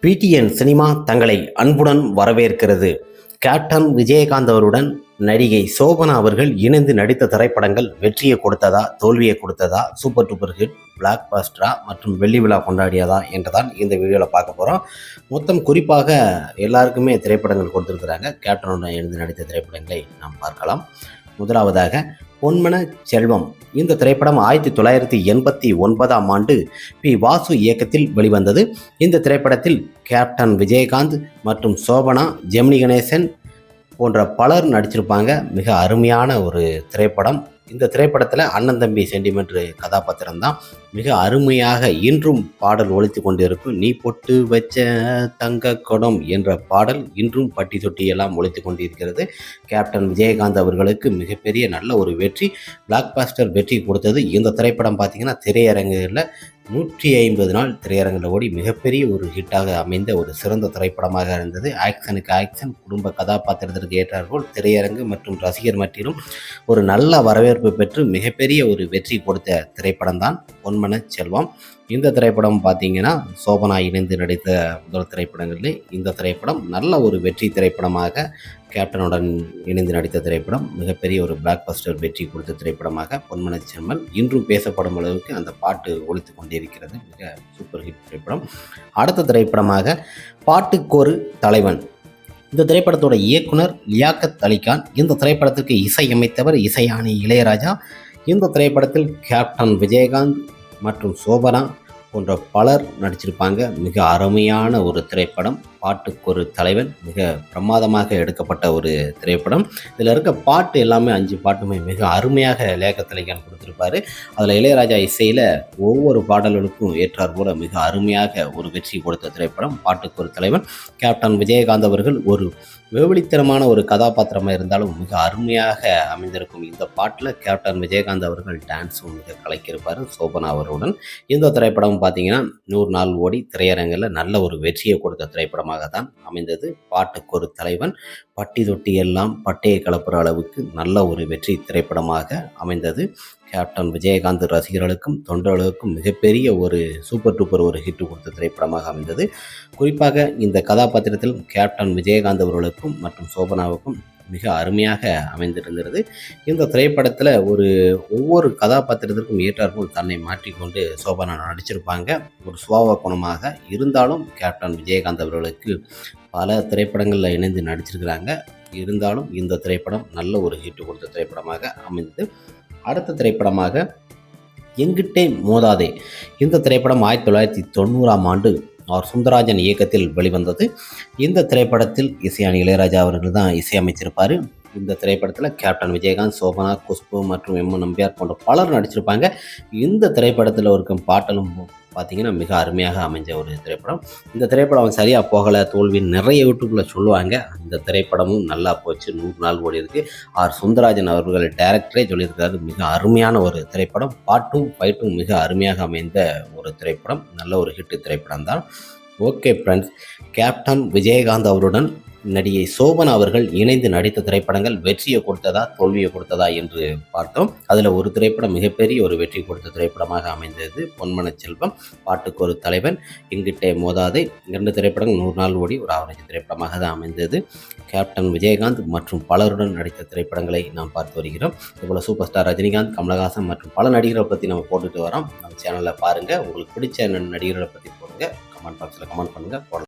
PTN cinema தங்களை அன்புடன் வரவேற்கிறது. கேப்டன் விஜயகாந்த் அவருடன் நடிகை சோபனா அவர்கள் இணைந்து நடித்த திரைப்படங்கள் வெற்றியை கொடுத்ததா, தோல்வியை கொடுத்ததா, சூப்பர் டூப்பர் ஹிட், பிளாக் பாஸ்டரா மற்றும் வெள்ளி விழா கொண்டாடியதா என்றுதான் இந்த வீடியோவில் பார்க்க போகிறோம். மொத்தம் குறிப்பாக எல்லாருக்குமே திரைப்படங்கள் கொடுத்துருக்குறாங்க. கேப்டனுடன் இணைந்து நடித்த திரைப்படங்களை நாம் பார்க்கலாம். முதலாவதாக பொன்மன செல்வம். இந்த திரைப்படம் 1989ஆம் ஆண்டு பி. வாசு இயக்கத்தில் வெளிவந்தது. இந்த திரைப்படத்தில் கேப்டன் விஜயகாந்த் மற்றும் சோபனா, ஜெமினி கணேசன் போன்ற பலர் நடிச்சிருப்பாங்க. மிக அருமையான ஒரு திரைப்படம். இந்த திரைப்படத்தில் அண்ணன் தம்பி சென்டிமெண்ட் கதாபாத்திரம் தான் மிக அருமையாக இன்றும் பாடல் ஒலித்து கொண்டு இருக்கும். நீ பொட்டு வச்ச தங்க குடம் என்ற பாடல் இன்றும் பட்டி தொட்டி எல்லாம் ஒலித்து கொண்டிருக்கிறது. கேப்டன் விஜயகாந்த் அவர்களுக்கு மிகப்பெரிய நல்ல ஒரு வெற்றி, பிளாக் பாஸ்டர் வெற்றி கொடுத்தது. இந்த திரைப்படம் பார்த்திங்கன்னா திரையரங்குகளில் 150 நாள் திரையரங்கில் ஓடி மிகப்பெரிய ஒரு ஹிட்டாக அமைந்த ஒரு சிறந்த திரைப்படமாக இருந்தது. ஆக்ஷனுக்கு ஆக்ஷன், குடும்ப கதாபாத்திரத்திற்கு ஏற்றாற்போல் திரையரங்கு மற்றும் ரசிகர் மத்தியிலும் ஒரு நல்ல வரவேற்பு பெற்று மிகப்பெரிய ஒரு வெற்றி கொடுத்த திரைப்படம் தான் பொன்மன செல்வம். இந்த திரைப்படம் பார்த்திங்கன்னா சோபனா இணைந்து நடித்த முதல் திரைப்படங்களிலே இந்த திரைப்படம் நல்ல ஒரு வெற்றி திரைப்படமாக, கேப்டனுடன் இணைந்து நடித்த திரைப்படம் மிகப்பெரிய ஒரு பிளாக் பஸ்டர் வெற்றி கொடுத்த திரைப்படமாக பொன்மன செல்வம் இன்றும் பேசப்படும் அளவுக்கு அந்த பாட்டு ஒலித்து கொண்டிருக்கிறது. மிக சூப்பர் ஹிட் திரைப்படம். அடுத்த திரைப்படமாக பாட்டுக்கொரு தலைவன். இந்த திரைப்படத்தோட இயக்குனர் லியாக்கத் அலிகான். இந்த திரைப்படத்திற்கு இசையமைத்தவர் இசைஞானி இளையராஜா. இந்த திரைப்படத்தில் கேப்டன் விஜயகாந்த் மற்றும் சோபனா போன்ற பலர் நடிச்சிருப்பாங்க. மிக அருமையான ஒரு திரைப்படம். பாட்டுக்கொரு தலைவன் மிக பிரமாதமாக எடுக்கப்பட்ட ஒரு திரைப்படம். இதில் இருக்க பாட்டு எல்லாமே 5 பாட்டுமே மிக அருமையாக லியாக்கத் அலிகான் கொடுத்துருப்பாரு. அதில் இளையராஜா இசையில் ஒவ்வொரு பாடல்களுக்கும் ஏற்றார் போல மிக அருமையாக ஒரு வெற்றி கொடுத்த திரைப்படம் பாட்டுக்கொரு தலைவன். கேப்டன் விஜயகாந்த் அவர்கள் ஒரு வெகுளித்தனமான ஒரு கதாபாத்திரமாக இருந்தாலும் மிக அருமையாக அமைந்திருக்கும் இந்த பாட்டில் கேப்டன் விஜயகாந்த் அவர்கள் டான்ஸும் மிக கலக்கியிருப்பார் சோபனா அவருடன். இந்த திரைப்படம் பார்த்தீங்கன்னா 100 நாள் ஓடி திரையரங்கில் நல்ல ஒரு வெற்றியை கொடுத்த திரைப்படமாக தான் அமைந்தது. பாட்டுக்கொரு தலைவன் பட்டி தொட்டி எல்லாம் பட்டையை கலப்புற அளவுக்கு நல்ல ஒரு வெற்றி திரைப்படமாக அமைந்தது. கேப்டன் விஜயகாந்த் ரசிகர்களுக்கும் தொண்டர்களுக்கும் மிகப்பெரிய ஒரு சூப்பர் டூப்பர் ஒரு ஹிட் கொடுத்த திரைப்படமாக அமைந்தது. குறிப்பாக இந்த கதாபாத்திரத்தில் கேப்டன் விஜயகாந்த் அவர்களுக்கும் மற்றும் சோபனாவுக்கும் மிக அருமையாக அமைந்திருந்தது. இந்த திரைப்படத்தில் ஒவ்வொரு கதாபாத்திரத்திற்கும் ஏற்றாற்போல் தன்னை மாற்றிக்கொண்டு சோபனா நடிச்சிருப்பாங்க. ஒரு சுபாவ குணமாக இருந்தாலும் கேப்டன் விஜயகாந்த் அவர்களுக்கு பல திரைப்படங்களில் இணைந்து நடிச்சிருக்கிறாங்க. இருந்தாலும் இந்த திரைப்படம் நல்ல ஒரு ஹிட் கொடுத்த திரைப்படமாக அமைந்தது. அடுத்த திரைப்படமாக எங்கிட்டே மோதாதே. இந்த திரைப்படம் 1990ஆம் ஆண்டு ஆர் சுந்தரராஜன் இயக்கத்தில் வெளிவந்தது. இந்த திரைப்படத்தில் இசைஞானி இளையராஜா அவர்கள் தான் இசையமைச்சிருப்பார். இந்த திரைப்படத்தில் கேப்டன் விஜயகாந்த், சோபனா, குஷ்பு மற்றும் எம். நம்பியார் போன்ற பலர் நடிச்சிருப்பாங்க. இந்த திரைப்படத்தில் இருக்கும் பாட்டலும் பார்த்திங்கன்னா மிக அருமையாக அமைஞ்ச ஒரு திரைப்படம். இந்த திரைப்படம் சரியாக போகலை, தோல்வின்னு நிறைய யூடியூப்பில் சொல்லுவாங்க. இந்த திரைப்படமும் நல்லா போச்சு, 100 நாள் ஓடி இருக்கு. ஆர் சுந்தரராஜன் அவர்கள் டைரக்டரே சொல்லியிருக்காரு, மிக அருமையான ஒரு திரைப்படம். பாட்டும் ஃபைட்டும் மிக அருமையாக அமைந்த ஒரு திரைப்படம். நல்ல ஒரு ஹிட்டு திரைப்படம் தான். ஓகே ஃப்ரெண்ட்ஸ், கேப்டன் விஜயகாந்த் அவருடன் நடிகை சோபனா அவர்கள் இணைந்து நடித்த திரைப்படங்கள் வெற்றியை கொடுத்ததா, தோல்வியை கொடுத்ததா என்று பார்த்தோம். அதில் ஒரு திரைப்படம் மிகப்பெரிய ஒரு வெற்றி கொடுத்த திரைப்படமாக அமைந்தது பொன்மன செல்வம். பாட்டுக்கொரு தலைவன், எங்கிட்டே மோதாதே. 2 திரைப்படங்கள் 100 நாள் ஓடி ஒரு ஆவரேஜ் திரைப்படமாக தான் அமைந்தது. கேப்டன் விஜயகாந்த் மற்றும் பலருடன் நடித்த திரைப்படங்களை நாம் பார்த்து வருகிறோம். இதுபோல் சூப்பர் ஸ்டார் ரஜினிகாந்த், கமலஹாசன் மற்றும் பல நடிகர்களை பற்றி நம்ம போட்டுட்டு வரோம். நம்ம சேனலில் பாருங்கள். உங்களுக்கு பிடிச்ச நடிகர்களை பற்றி போடுங்க, கமெண்ட் பாக்ஸில் கமெண்ட் பண்ணுங்கள்.